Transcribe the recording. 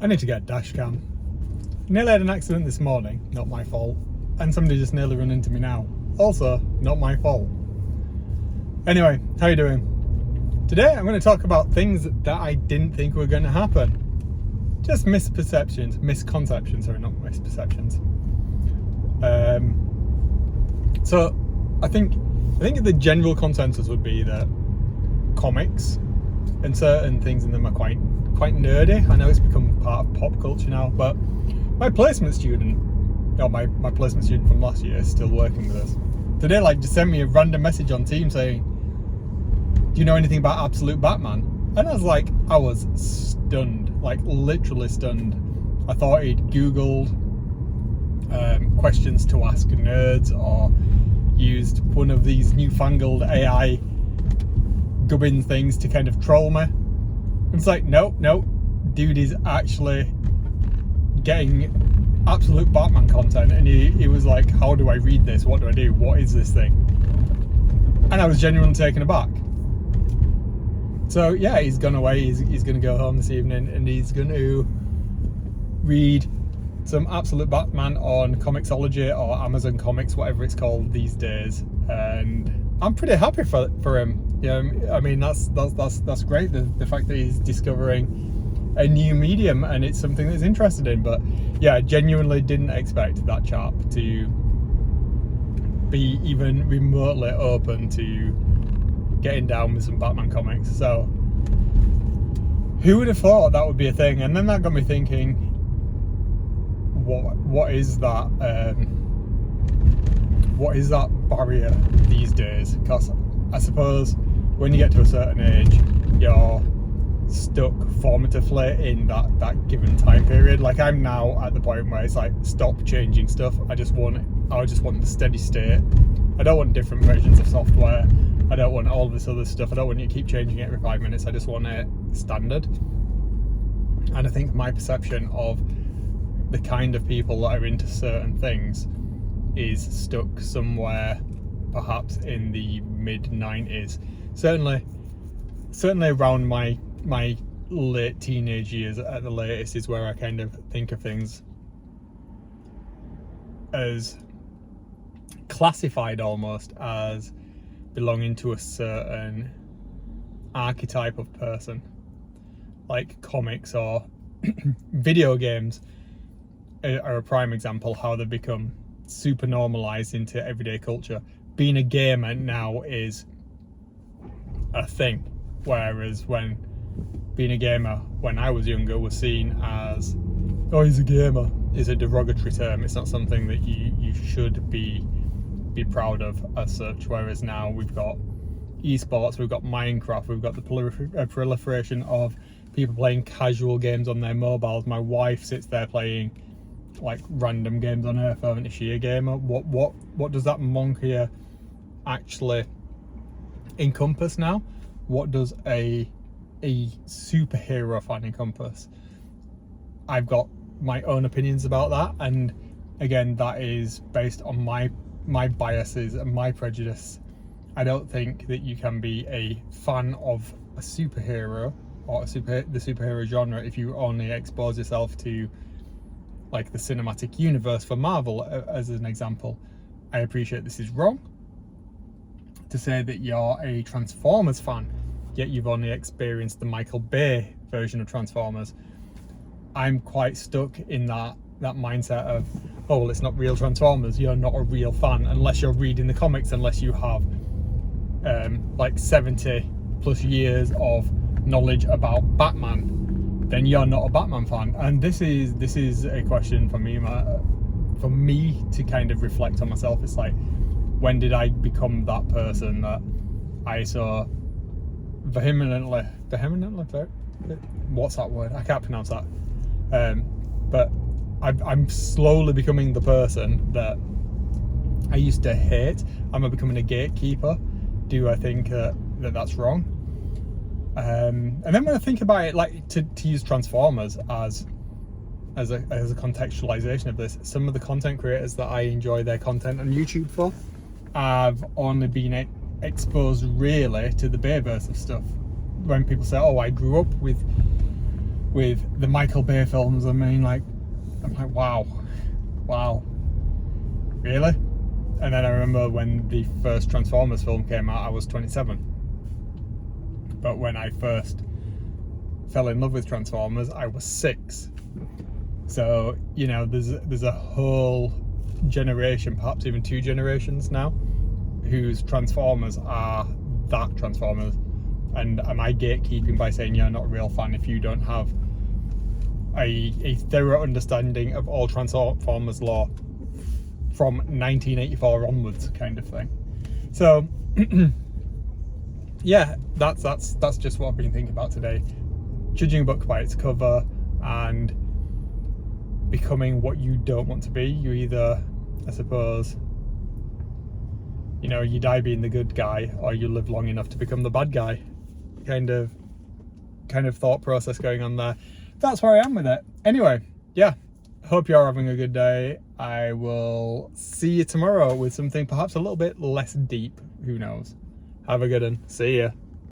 I need to get a dash cam. Nearly had an accident this morning, not my fault. And somebody just nearly run into me now. Also, not my fault. Anyway, how you doing? Today I'm going to talk about things that I didn't think were going to happen. Just misconceptions, sorry, not misperceptions. So I think the general consensus would be that comics and certain things in them are quite nerdy. I know it's become part of pop culture now, but my placement student from last year is still working with us. Today, just sent me a random message on Teams saying, "Do you know anything about Absolute Batman?" And I was stunned, literally stunned. I thought he'd Googled questions to ask nerds or used one of these newfangled AI gubbin things to kind of troll me. It's no, dude is actually getting Absolute Batman content, and he was like, "How do I read this? What do I do? What is this thing?" And I was genuinely taken aback. So yeah, he's gone away. He's going to go home this evening, and he's going to read some Absolute Batman on Comixology or Amazon Comics, whatever it's called these days. And I'm pretty happy for him. Yeah, I mean that's great. The fact that he's discovering a new medium and it's something that's interested in. But yeah, I genuinely didn't expect that chap to be even remotely open to getting down with some Batman comics. So who would have thought that would be a thing? And then that got me thinking, what is that barrier these days? Because I suppose when you get to a certain age, you're stuck formatively in that given time period. I'm now at the point where it's stop changing stuff. I just want the steady state. I don't want different versions of software. I don't want all this other stuff. I don't want you to keep changing it every 5 minutes. I just want it standard. And I think my perception of the kind of people that are into certain things is stuck somewhere perhaps in the mid-90s. Certainly around my late teenage years at the latest is where I kind of think of things as classified almost as belonging to a certain archetype of person, like comics or video games are a prime example how they've become super normalized into everyday culture. Being a gamer now is a thing, whereas when being a gamer when I was younger was seen as, "Oh, he's a gamer," is a derogatory term. It's not something that you should be proud of as such. Whereas now we've got esports, we've got Minecraft, we've got the proliferation of people playing casual games on their mobiles. My wife sits there playing random games on her phone. Is she a gamer? What does that moniker actually encompass now? What does a superhero fan encompass? I've got my own opinions about that, and again, that is based on my biases and my prejudice. I don't think that you can be a fan of a superhero or the superhero genre if you only expose yourself to the cinematic universe for Marvel as an example. I appreciate this is wrong to say that you're a Transformers fan, yet you've only experienced the Michael Bay version of Transformers. I'm quite stuck in that mindset of, oh, well, it's not real Transformers. You're not a real fan unless you're reading the comics, unless you have 70 plus years of knowledge about Batman, then you're not a Batman fan. And this is a question for me to kind of reflect on myself. It's when did I become that person that I so vehemently, what's that word? I can't pronounce that. But I'm slowly becoming the person that I used to hate. I'm becoming a gatekeeper. Do I think that's wrong? And then when I think about it, to use Transformers as a contextualization of this, some of the content creators that I enjoy their content on YouTube for, I've only been exposed really to the Bayverse of stuff. When people say, "Oh, I grew up with with the Michael Bay films. I mean, like, I'm like, wow, really? And then I remember when the first Transformers film came out, I was 27. But when I first fell in love with Transformers, I was 6. So, you know, there's a whole generation, perhaps even 2 generations now, whose Transformers are that Transformers. And am I gatekeeping by saying you're not a real fan if you don't have a thorough understanding of all Transformers lore from 1984 onwards, kind of thing? So yeah, that's just what I've been thinking about today. Judging a book by its cover and becoming what you don't want to be. You either, I suppose, you know, you die being the good guy, or you live long enough to become the bad guy. Kind of thought process going on there. That's where I am with it. Anyway, yeah, hope you're having a good day. I will see you tomorrow with something perhaps a little bit less deep. Who knows? Have a good one. See ya.